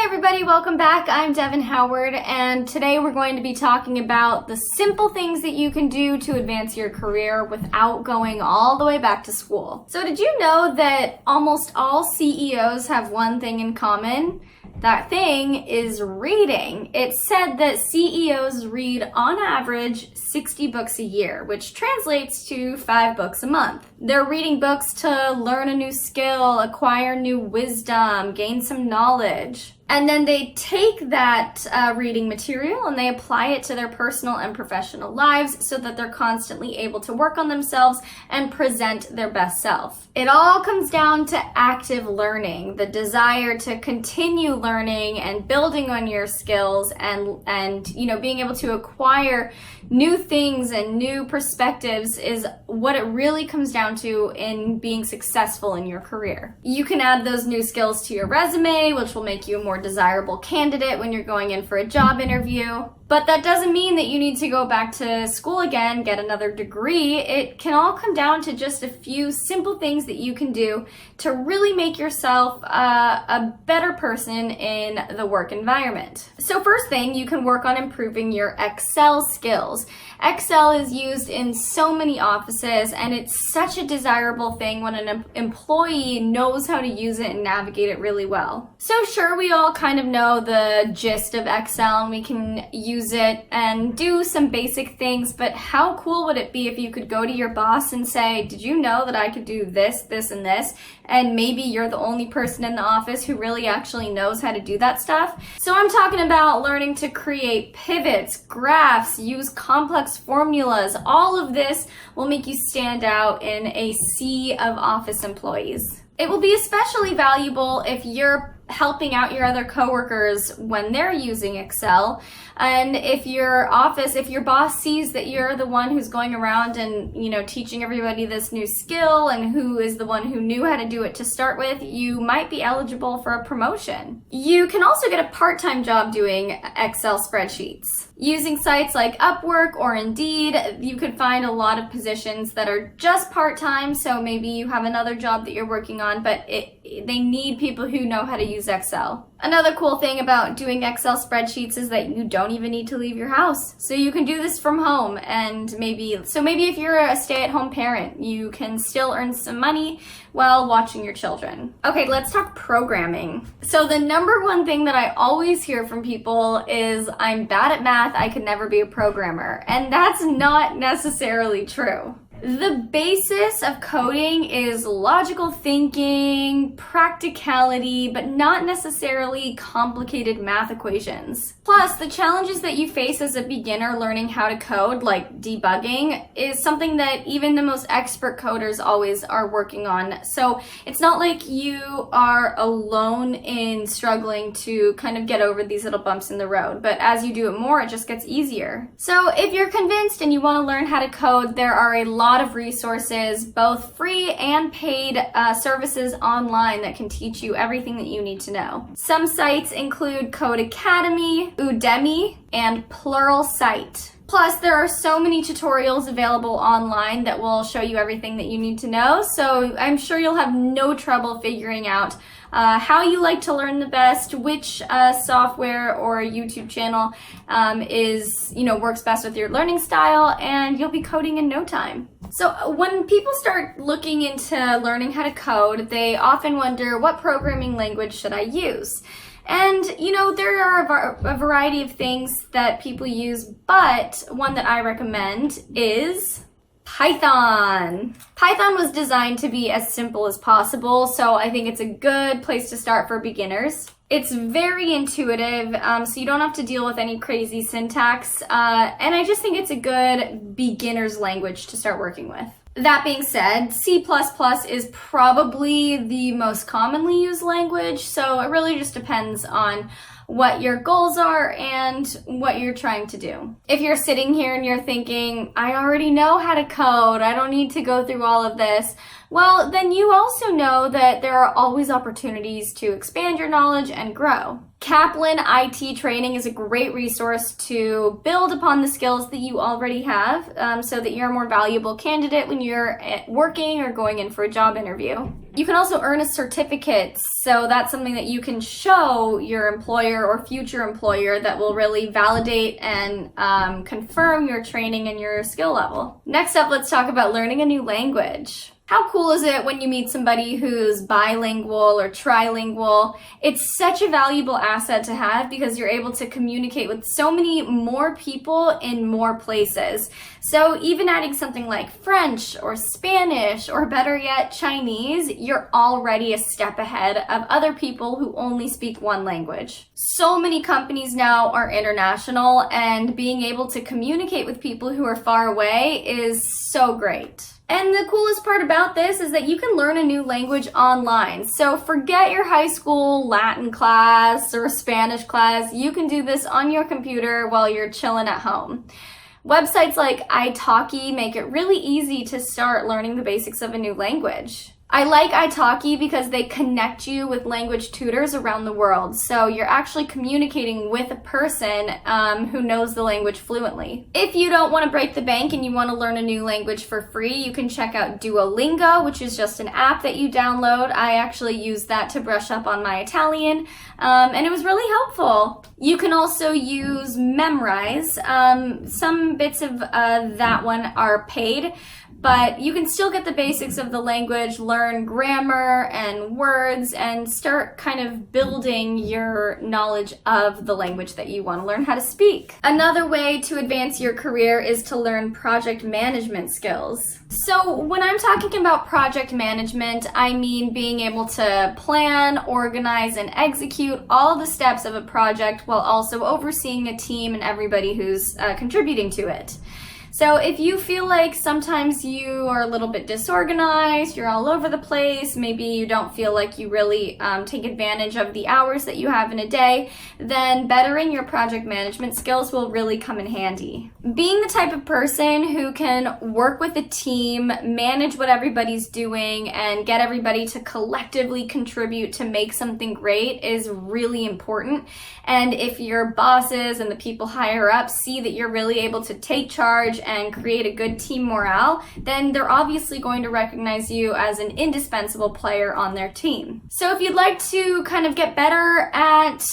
everybody, welcome back. I'm Devin Howard, and today we're going to be talking about the simple things that you can do to advance your career without going all the way back to school. So did you know that almost all CEOs have one thing in common? That thing is reading. It's said that CEOs read on average 60 books a year, which translates to 5 books a month. They're reading books to learn a new skill, acquire new wisdom, gain some knowledge. And then they take that reading material and they apply it to their personal and professional lives so that they're constantly able to work on themselves and present their best self. It all comes down to active learning, the desire to continue learning and building on your skills and being able to acquire new things and new perspectives is what it really comes down to in being successful in your career. You can add those new skills to your resume, which will make you a more desirable candidate when you're going in for a job interview. But that doesn't mean that you need to go back to school again, get another degree. It can all come down to just a few simple things that you can do to really make yourself a better person in the work environment. So first thing, you can work on improving your Excel skills. Excel is used in so many offices, and it's such a desirable thing when an employee knows how to use it and navigate it really well. So sure, we all kind of know the gist of Excel and we can use it and do some basic things, but how cool would it be if you could go to your boss and say, did you know that I could do this, this, and this? And maybe you're the only person in the office who really actually knows how to do that stuff. So I'm talking about learning to create pivots, graphs, use complex formulas. All of this will make you stand out in a sea of office employees. It will be especially valuable if you're helping out your other coworkers when they're using Excel. And if your boss sees that you're the one who's going around and, teaching everybody this new skill and who is the one who knew how to do it to start with, you might be eligible for a promotion. You can also get a part-time job doing Excel spreadsheets. Using sites like Upwork or Indeed, you could find a lot of positions that are just part-time, so maybe you have another job that you're working on, but they need people who know how to use Excel. Another cool thing about doing Excel spreadsheets is that you don't even need to leave your house. So you can do this from home, and maybe if you're a stay-at-home parent, you can still earn some money while watching your children. Okay, let's talk programming. So the number one thing that I always hear from people is, I'm bad at math, I could never be a programmer. And that's not necessarily true. The basis of coding is logical thinking, practicality, but not necessarily complicated math equations. Plus, the challenges that you face as a beginner learning how to code, like debugging, is something that even the most expert coders always are working on. So it's not like you are alone in struggling to kind of get over these little bumps in the road, but as you do it more, it just gets easier. So if you're convinced and you want to learn how to code, there are a lot of resources, both free and paid services online that can teach you everything that you need to know. Some sites include Code Academy, Udemy, and Pluralsight. Plus, there are so many tutorials available online that will show you everything that you need to know, so I'm sure you'll have no trouble figuring out how you like to learn the best, which software or YouTube channel works best with your learning style, and you'll be coding in no time. So when people start looking into learning how to code, they often wonder, what programming language should I use? And, there are a variety of things that people use, but one that I recommend is Python. Python was designed to be as simple as possible, so I think it's a good place to start for beginners. It's very intuitive, so you don't have to deal with any crazy syntax, and I just think it's a good beginner's language to start working with. That being said, C++ is probably the most commonly used language, so it really just depends on what your goals are and what you're trying to do. If you're sitting here and you're thinking, I already know how to code, I don't need to go through all of this, well, then you also know that there are always opportunities to expand your knowledge and grow. Kaplan IT training is a great resource to build upon the skills that you already have so that you're a more valuable candidate when you're working or going in for a job interview. You can also earn a certificate, so that's something that you can show your employer or future employer that will really validate and confirm your training and your skill level. Next up, let's talk about learning a new language. How cool is it when you meet somebody who's bilingual or trilingual? It's such a valuable asset to have because you're able to communicate with so many more people in more places. So even adding something like French or Spanish or better yet, Chinese, you're already a step ahead of other people who only speak one language. So many companies now are international, and being able to communicate with people who are far away is so great. And the coolest part about this is that you can learn a new language online. So forget your high school Latin class or Spanish class. You can do this on your computer while you're chilling at home. Websites like italki make it really easy to start learning the basics of a new language. I like italki because they connect you with language tutors around the world, so you're actually communicating with a person who knows the language fluently. If you don't want to break the bank and you want to learn a new language for free, you can check out Duolingo, which is just an app that you download. I actually used that to brush up on my Italian, and it was really helpful. You can also use Memrise. Some bits of that one are paid, but you can still get the basics of the language, learn grammar and words, and start kind of building your knowledge of the language that you want to learn how to speak. Another way to advance your career is to learn project management skills. So when I'm talking about project management, I mean being able to plan, organize, and execute all the steps of a project while also overseeing a team and everybody who's contributing to it. So if you feel like sometimes you are a little bit disorganized, you're all over the place, maybe you don't feel like you really take advantage of the hours that you have in a day, then bettering your project management skills will really come in handy. Being the type of person who can work with a team, manage what everybody's doing, and get everybody to collectively contribute to make something great is really important. And if your bosses and the people higher up see that you're really able to take charge and create a good team morale, then they're obviously going to recognize you as an indispensable player on their team. So if you'd like to kind of get better at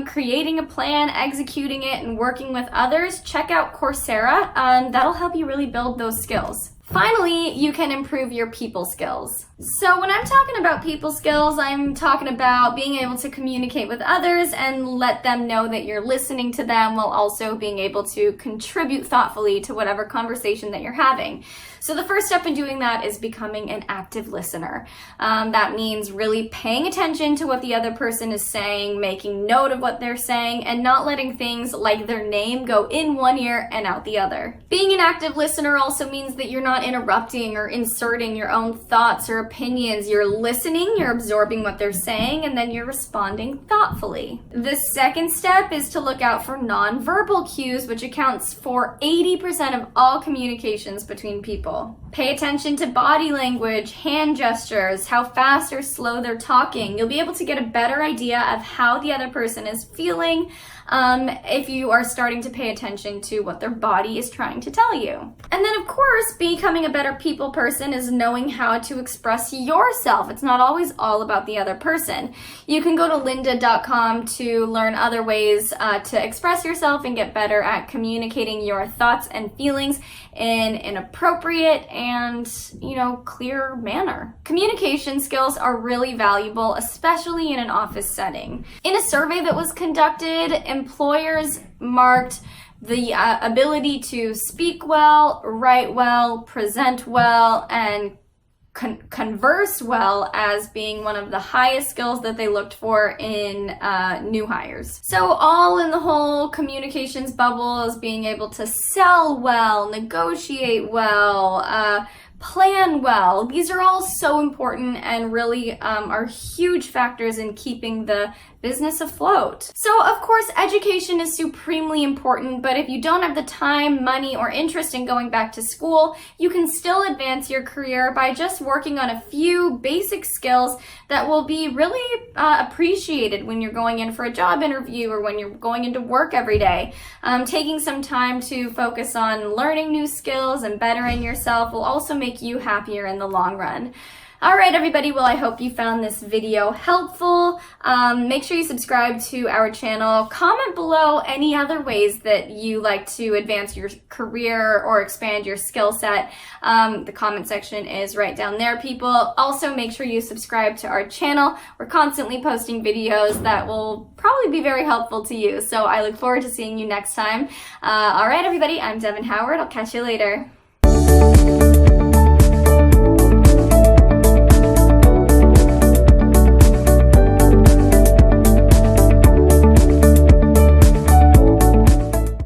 creating a plan, executing it, and working with others, check out Coursera. That'll help you really build those skills. Finally, you can improve your people skills. So when I'm talking about people skills, I'm talking about being able to communicate with others and let them know that you're listening to them while also being able to contribute thoughtfully to whatever conversation that you're having. So the first step in doing that is becoming an active listener. That means really paying attention to what the other person is saying, making note of what they're saying, and not letting things like their name go in one ear and out the other. Being an active listener also means that you're not interrupting or inserting your own thoughts or opinions. You're listening, you're absorbing what they're saying, and then you're responding thoughtfully. The second step is to look out for nonverbal cues, which accounts for 80% of all communications between people. Pay attention to body language, hand gestures, how fast or slow they're talking. You'll be able to get a better idea of how the other person is feeling if you are starting to pay attention to what their body is trying to tell you. And then, of course, becoming a better people person is knowing how to express yourself. It's not always all about the other person. You can go to lynda.com to learn other ways to express yourself and get better at communicating your thoughts and feelings in an appropriate and, clear manner. Communication skills are really valuable, especially in an office setting. In a survey that was conducted, employers marked the ability to speak well, write well, present well, and converse well as being one of the highest skills that they looked for in new hires. So all in the whole communications bubble is being able to sell well, negotiate well, plan well. These are all so important and really are huge factors in keeping the business afloat. So of course, education is supremely important, but if you don't have the time, money, or interest in going back to school, you can still advance your career by just working on a few basic skills that will be really appreciated when you're going in for a job interview or when you're going into work every day. Taking some time to focus on learning new skills and bettering yourself will also make you happier in the long run. All right, everybody. Well, I hope you found this video helpful. Make sure you subscribe to our channel. Comment below any other ways that you like to advance your career or expand your skill set. The comment section is right down there, people. Also, make sure you subscribe to our channel. We're constantly posting videos that will probably be very helpful to you. So I look forward to seeing you next time. All right, everybody. I'm Devin Howard. I'll catch you later.